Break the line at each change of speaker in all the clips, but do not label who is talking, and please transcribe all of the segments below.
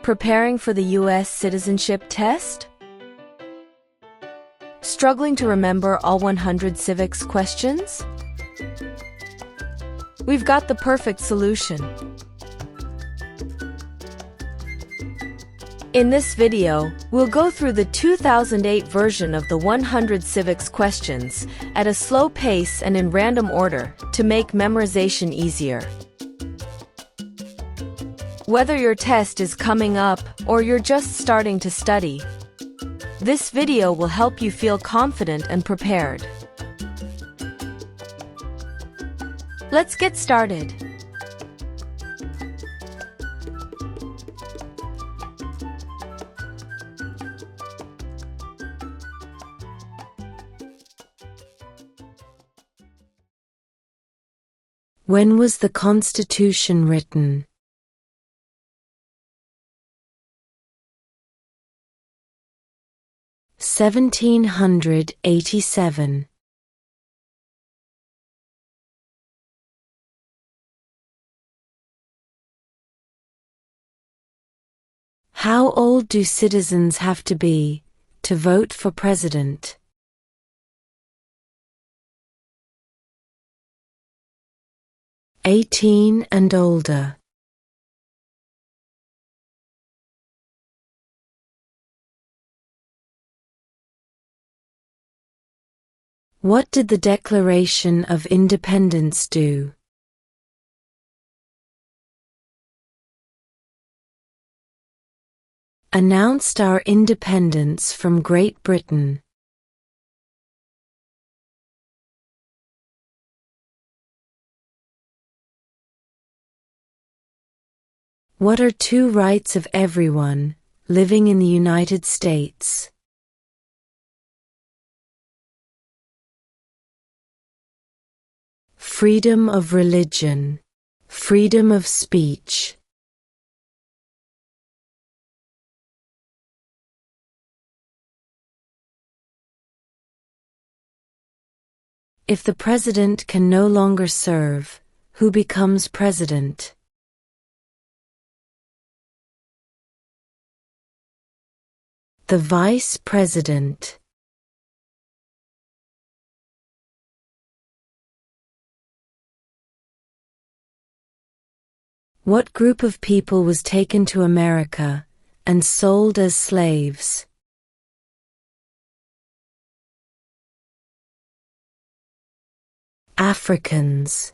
Preparing for the U.S. Citizenship Test? Struggling to remember all 100 civics questions? We've got the perfect solution. In this video, we'll go through the 2008 version of the 100 civics questions at a slow pace and in random order to make memorization easier. Whether your test is coming up or you're just starting to study, this video will help you feel confident and prepared. Let's get started.
When was the Constitution written? (1787). How old do citizens have to be to vote for president? 18 and older. What did the Declaration of Independence do? Announced our independence from Great Britain. What are two rights of everyone living in the United States? Freedom of religion, freedom of speech. If the president can no longer serve, who becomes president? The vice president. What group of people was taken to America and sold as slaves? Africans.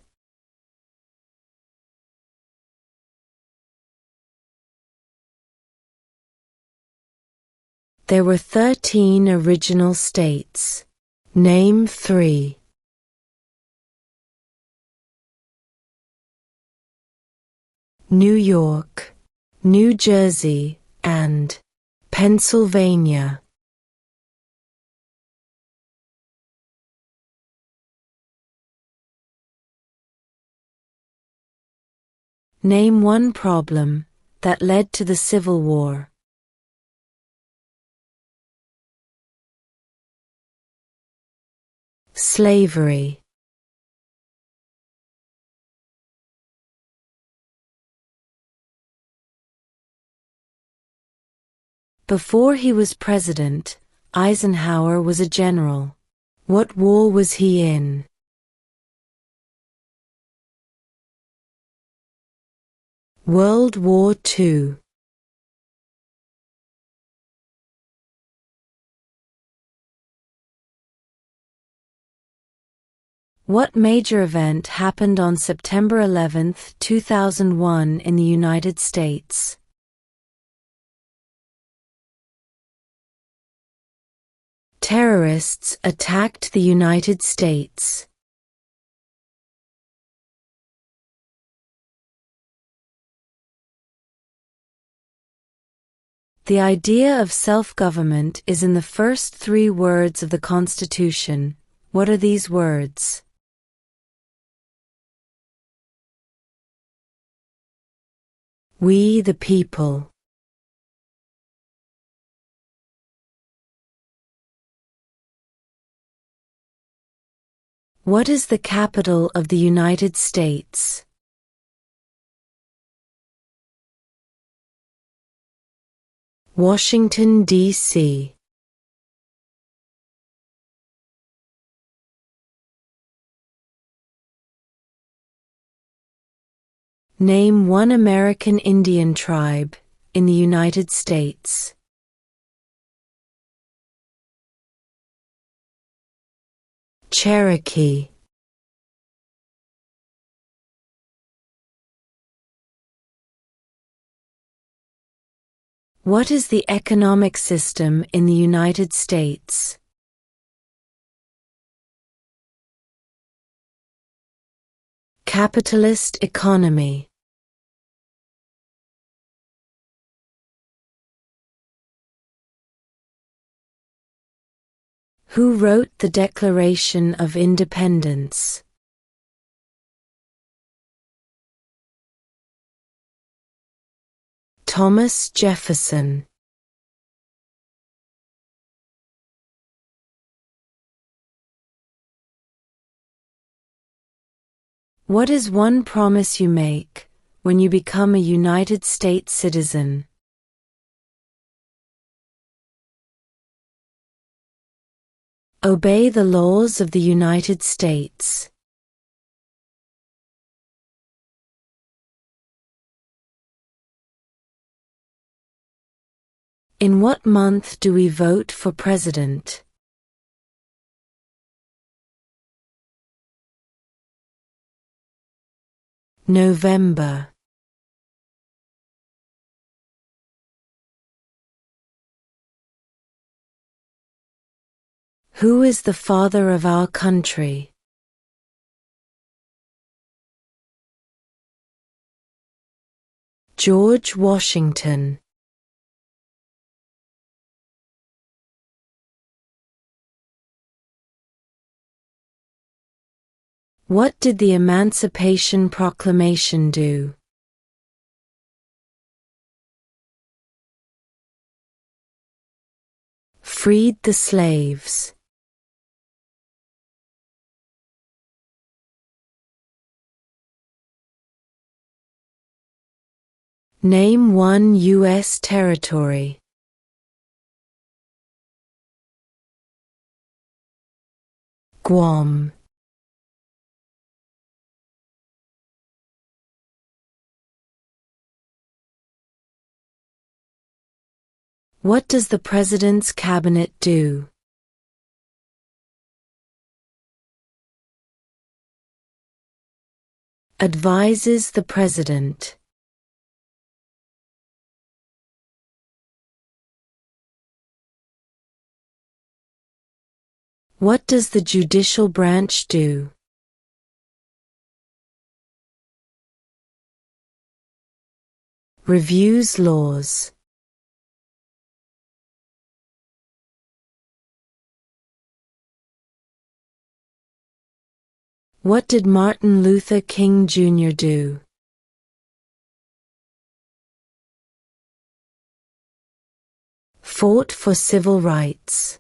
There were 13 original states. Name 3. New York, New Jersey, and Pennsylvania. Name one problem that led to the Civil War. Slavery. Before he was president, Eisenhower was a general. What war was he in? World War II. What major event happened on September 11, 2001 in the United States? Terrorists attacked the United States. The idea of self-government is in the first 3 words of the Constitution. What are these words? We the people. What is the capital of the United States? Washington, D.C. Name one American Indian tribe in the United States. Cherokee. What is the economic system in the United States? Capitalist economy. Who wrote the Declaration of Independence? Thomas Jefferson. What is one promise you make when you become a United States citizen? Obey the laws of the United States. In what month do we vote for president? November. Who is the father of our country? George Washington. What did the Emancipation Proclamation do? Freed the slaves. Name one U.S. territory. Guam. What does the President's Cabinet do? Advises the President. What does the judicial branch do? Reviews laws. What did Martin Luther King Jr. do? Fought for civil rights.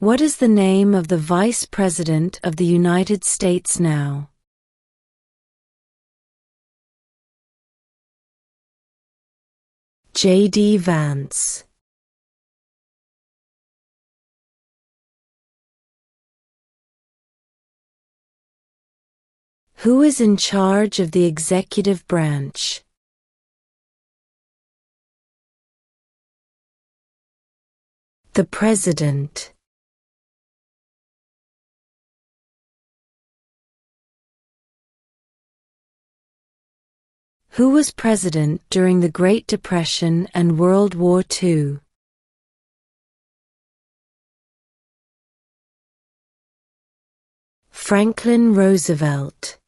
What is the name of the Vice President of the United States now? J.D. Vance. Who is in charge of the executive branch? The President. Who was president during the Great Depression and World War II? Franklin Roosevelt.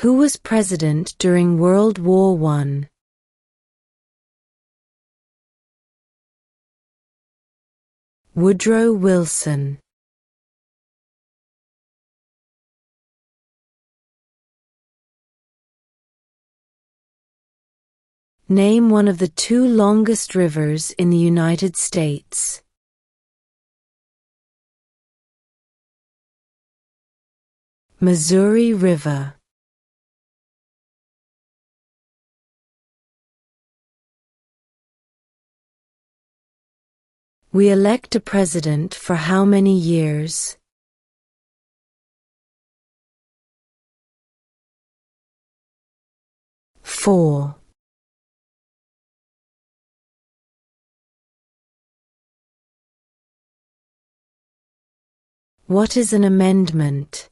Who was president during World War I? Woodrow Wilson. Name one of the two longest rivers in the United States. Missouri River. We elect a president for how many years? 4. What is an amendment?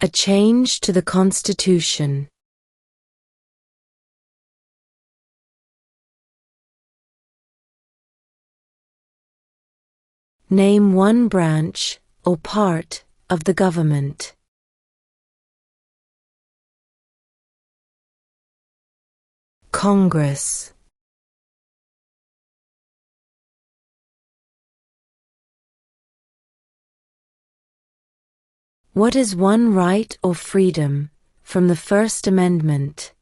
A change to the Constitution. Name one branch, or part, of the government. Congress. What is one right or freedom from the First Amendment?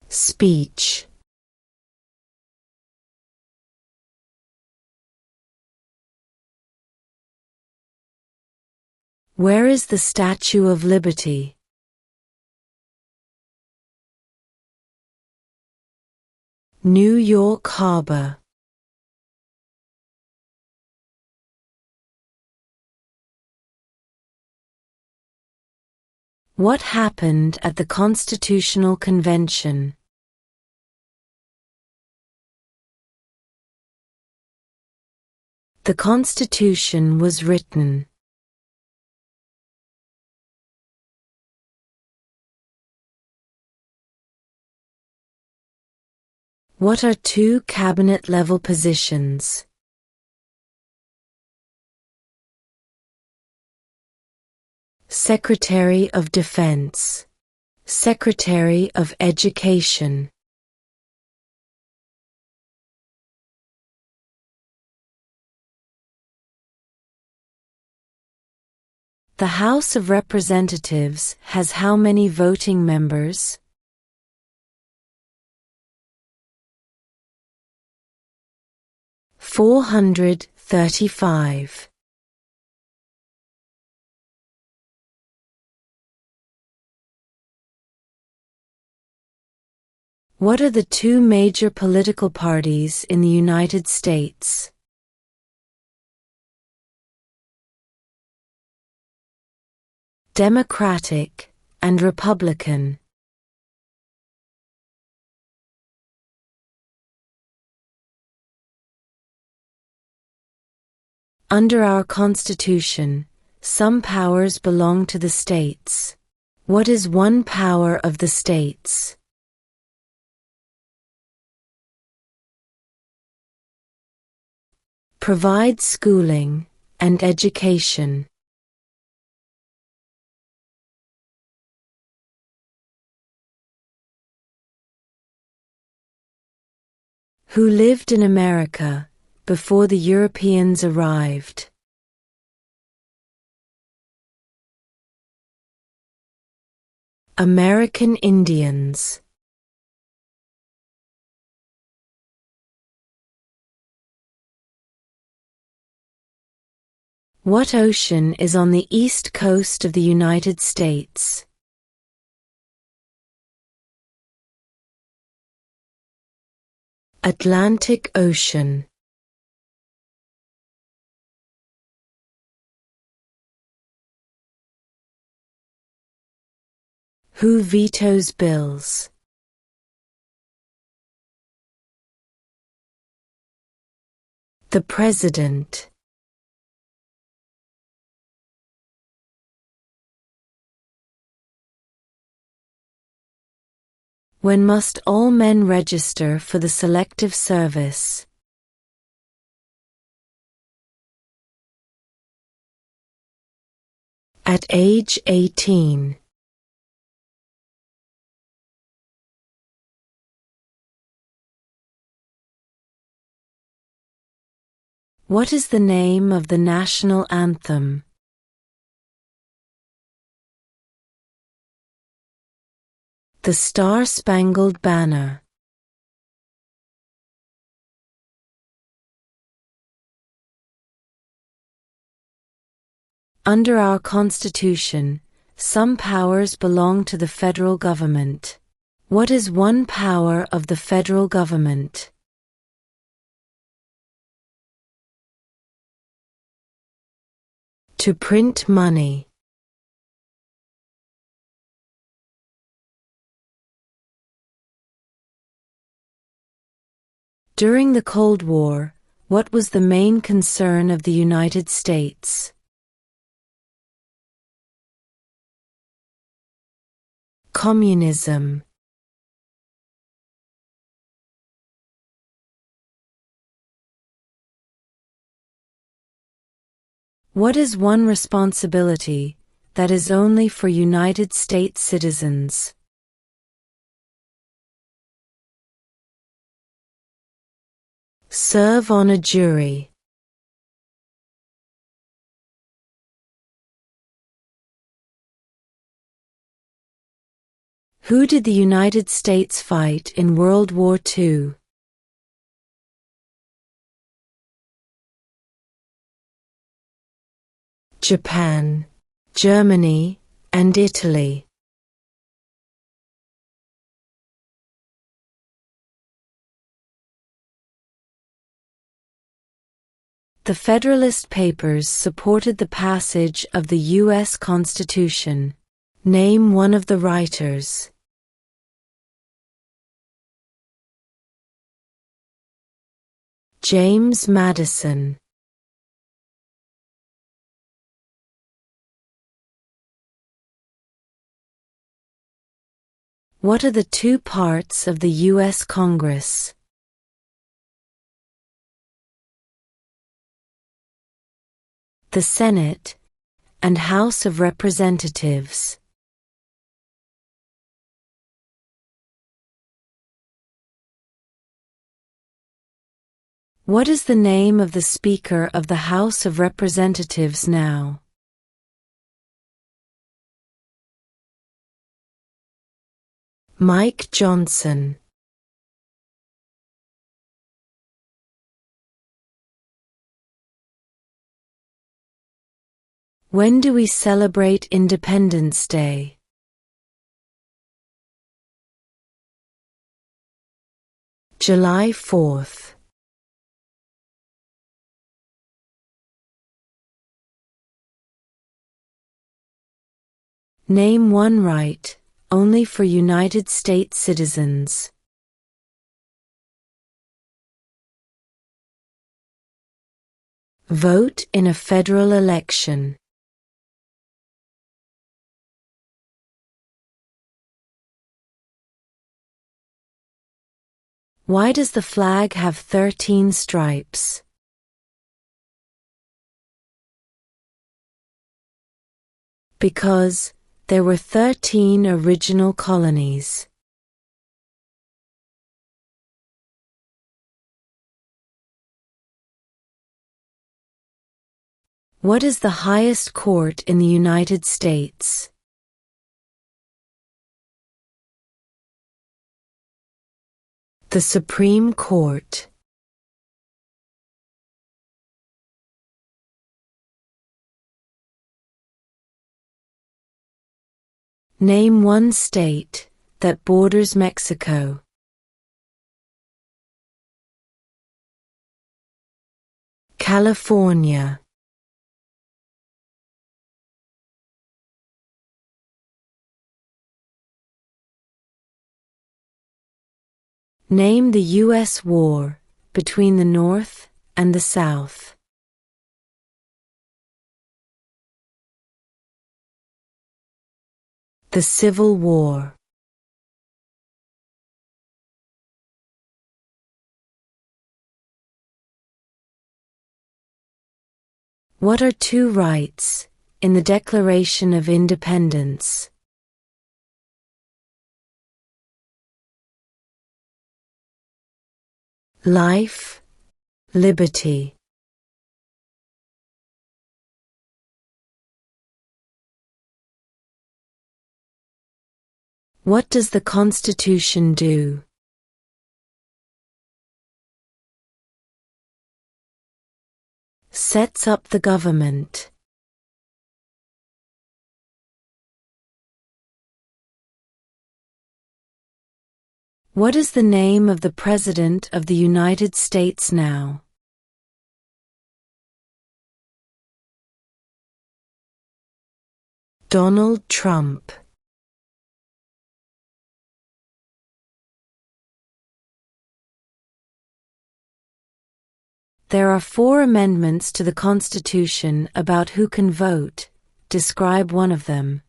Speech. Where is the Statue of Liberty? New York Harbor. What happened at the Constitutional Convention? The Constitution was written. What are two cabinet-level positions? Secretary of Defense. Secretary of Education. The House of Representatives has how many voting members? 435. What are the two major political parties in the United States? Democratic and Republican. Under our Constitution, some powers belong to the states. What is one power of the states? Provide schooling and education. Who lived in America before the Europeans arrived? American Indians. What ocean is on the east coast of the United States? Atlantic Ocean. Who vetoes bills? The President. When must all men register for the Selective Service? At age 18. What is the name of the national anthem? The Star-Spangled Banner. Under our Constitution, some powers belong to the federal government. What is one power of the federal government? To print money. During the Cold War, what was the main concern of the United States? Communism. What is one responsibility that is only for United States citizens? Serve on a jury. Who did the United States fight in World War II? Japan, Germany, and Italy. The Federalist Papers supported the passage of the U.S. Constitution. Name one of the writers. James Madison. What are the two parts of the U.S. Congress? The Senate and House of Representatives. What is the name of the Speaker of the House of Representatives now? Mike Johnson. When do we celebrate Independence Day? July 4th. Name one right only for United States citizens. Vote in a federal election. Why does the flag have 13 stripes? Because there were 13 original colonies. What is the highest court in the United States? The Supreme Court. Name one state that borders Mexico. California. Name the U.S. war between the North and the South. The Civil War. What are two rights in the Declaration of Independence? Life, liberty. What does the Constitution do? Sets up the government. What is the name of the President of the United States now? Donald Trump. There are 4 amendments to the Constitution about who can vote. Describe one of them.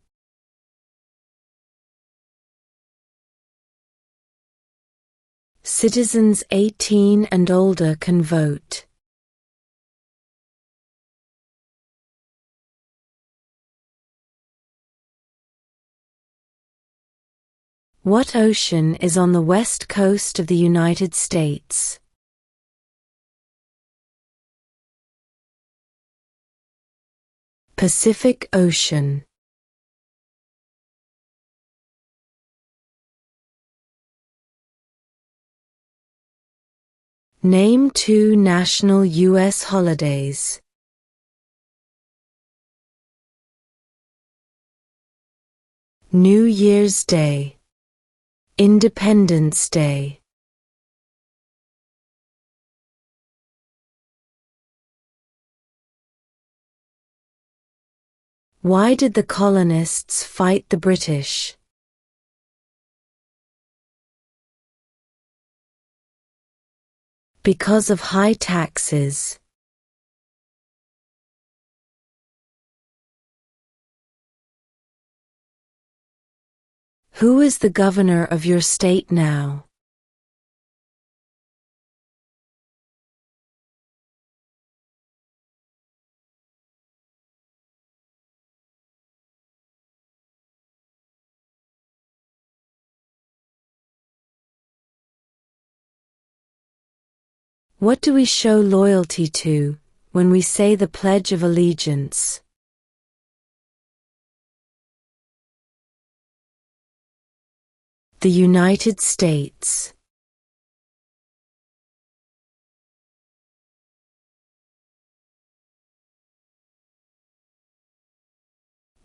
Citizens 18 and older can vote. What ocean is on the west coast of the United States? Pacific Ocean. Name 2 national U.S. holidays. New Year's Day. Independence Day. Why did the colonists fight the British? Because of high taxes. Who is the governor of your state now? What do we show loyalty to when we say the Pledge of Allegiance? The United States.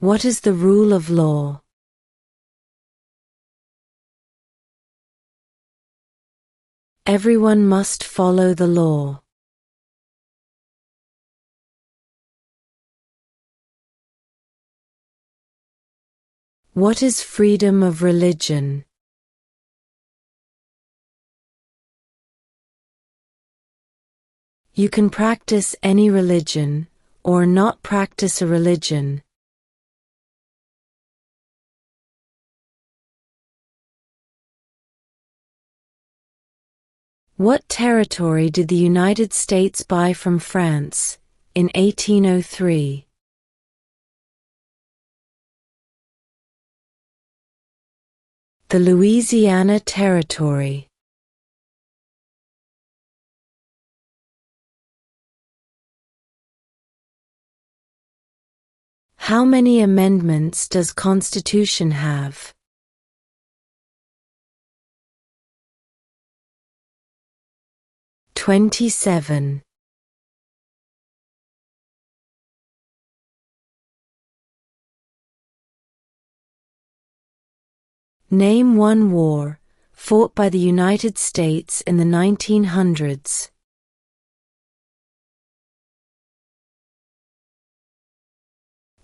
What is the rule of law? Everyone must follow the law. What is freedom of religion? You can practice any religion, or not practice a religion. What territory did the United States buy from France in 1803? The Louisiana Territory. How many amendments does Constitution have? 27. Name one war fought by the United States in the 1900s.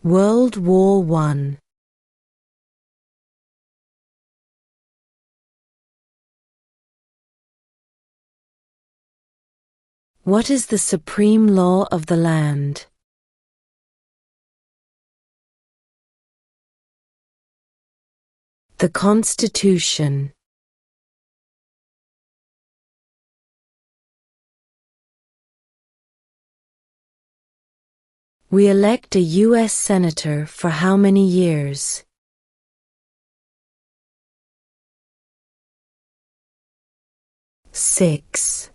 World War I. What is the supreme law of the land? The Constitution. We elect a U.S. Senator for how many years? 6.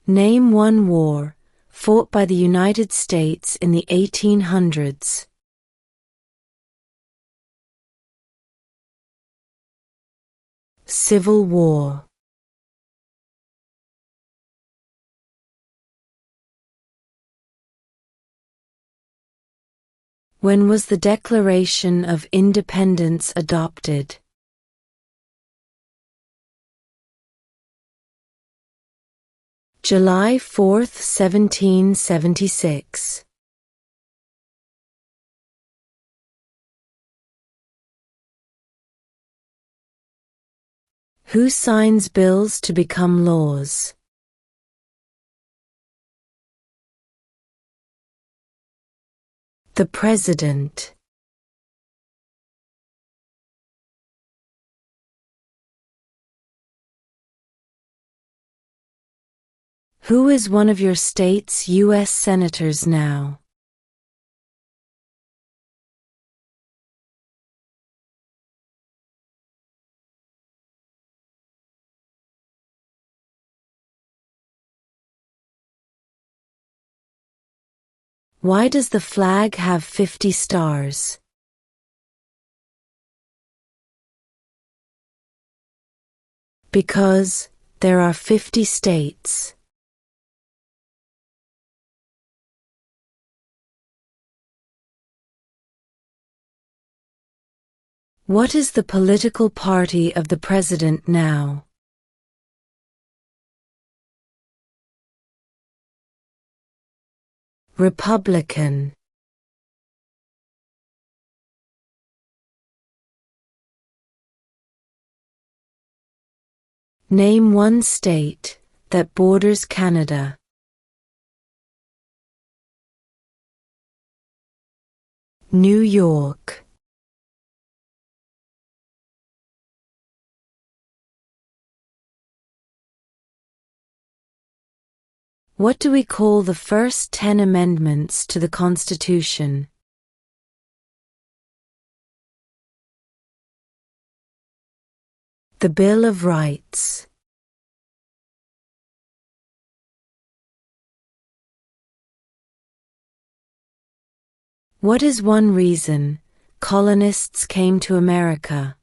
Name one war fought by the United States in the 1800s? Civil War. When was the Declaration of Independence adopted? July 4, 1776. Who signs bills to become laws? The President. Who is one of your state's U.S. senators now? Why does the flag have 50 stars? Because there are 50 states. What is the political party of the president now? Republican. Name one state that borders Canada. New York. What do we call the first 10 amendments to the Constitution? The Bill of Rights. What is one reason colonists came to America?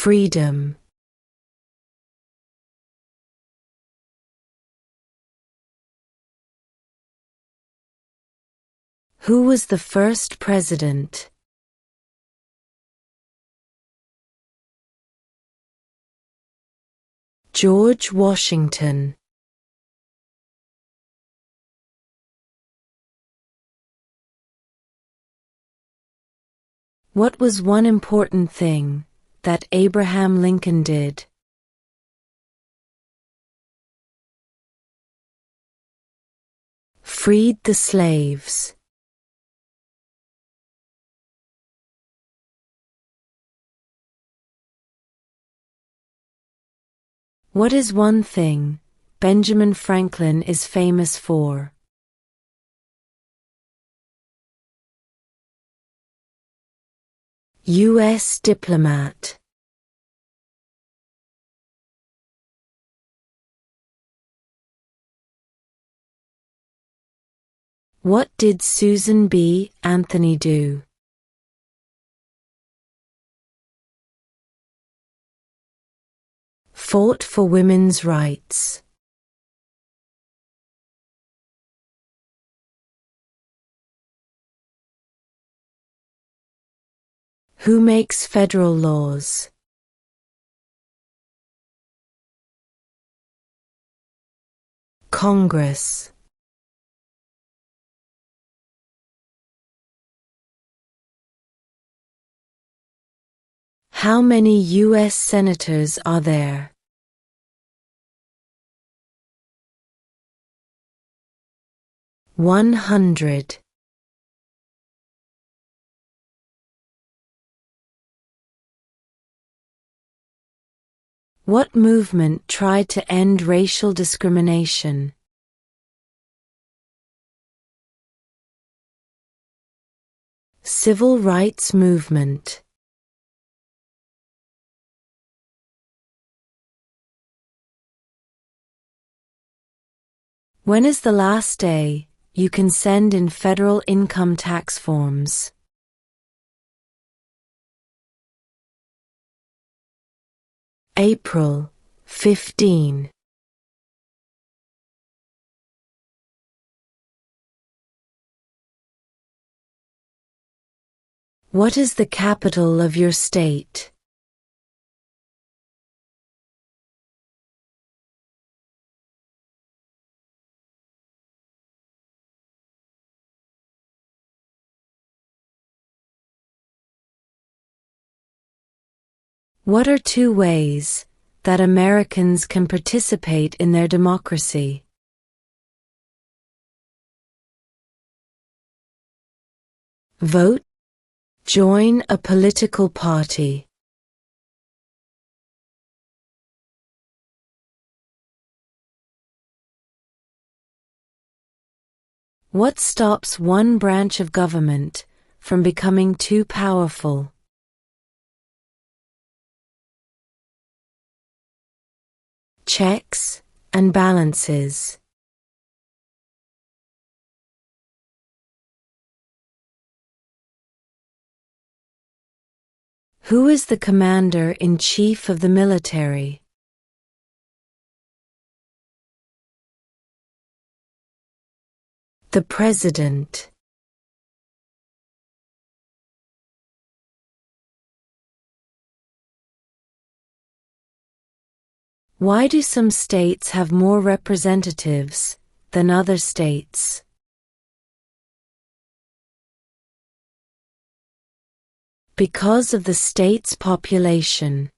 Freedom. Who was the first president? George Washington. What was one important thing that Abraham Lincoln did? Freed the slaves. What is one thing Benjamin Franklin is famous for? U.S. diplomat. What did Susan B. Anthony do? Fought for women's rights. Who makes federal laws? Congress. How many U.S. senators are there? 100. What movement tried to end racial discrimination? Civil rights movement. When is the last day you can send in federal income tax forms? April 15. What is the capital of your state? What are two ways that Americans can participate in their democracy? Vote. Join a political party. What stops one branch of government from becoming too powerful? Checks and balances. Who is the commander-in-chief of the military? The President. Why do some states have more representatives than other states? Because of the state's population.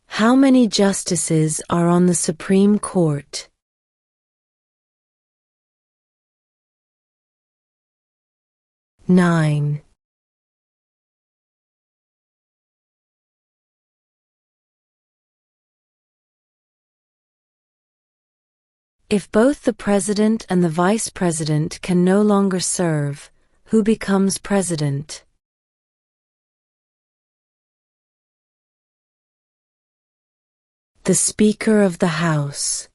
How many justices are on the Supreme Court? 9. If both the president and the vice president can no longer serve, who becomes president? The Speaker of the House.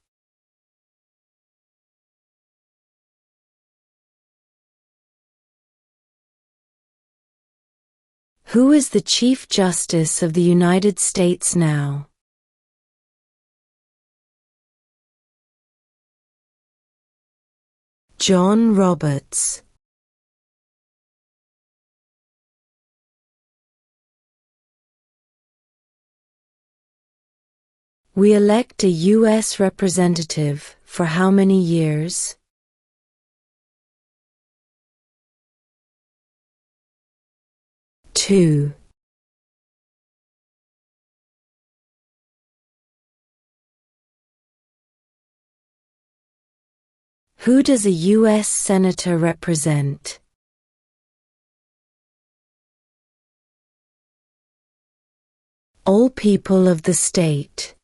Who is the Chief Justice of the United States now? John Roberts. We elect a U.S. representative for how many years? 2. Who does a U.S. Senator represent? All people of the state.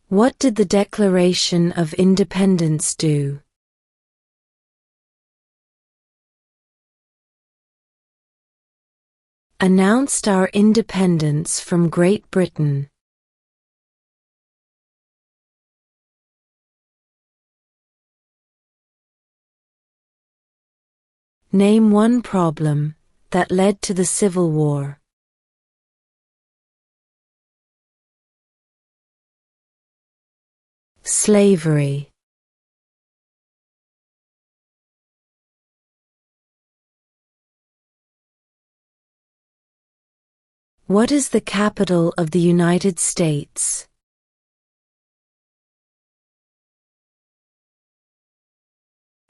What did the Declaration of Independence do? Announced our independence from Great Britain. Name one problem that led to the Civil War. Slavery. What is the capital of the United States?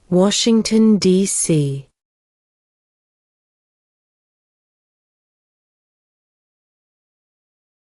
Washington, D.C.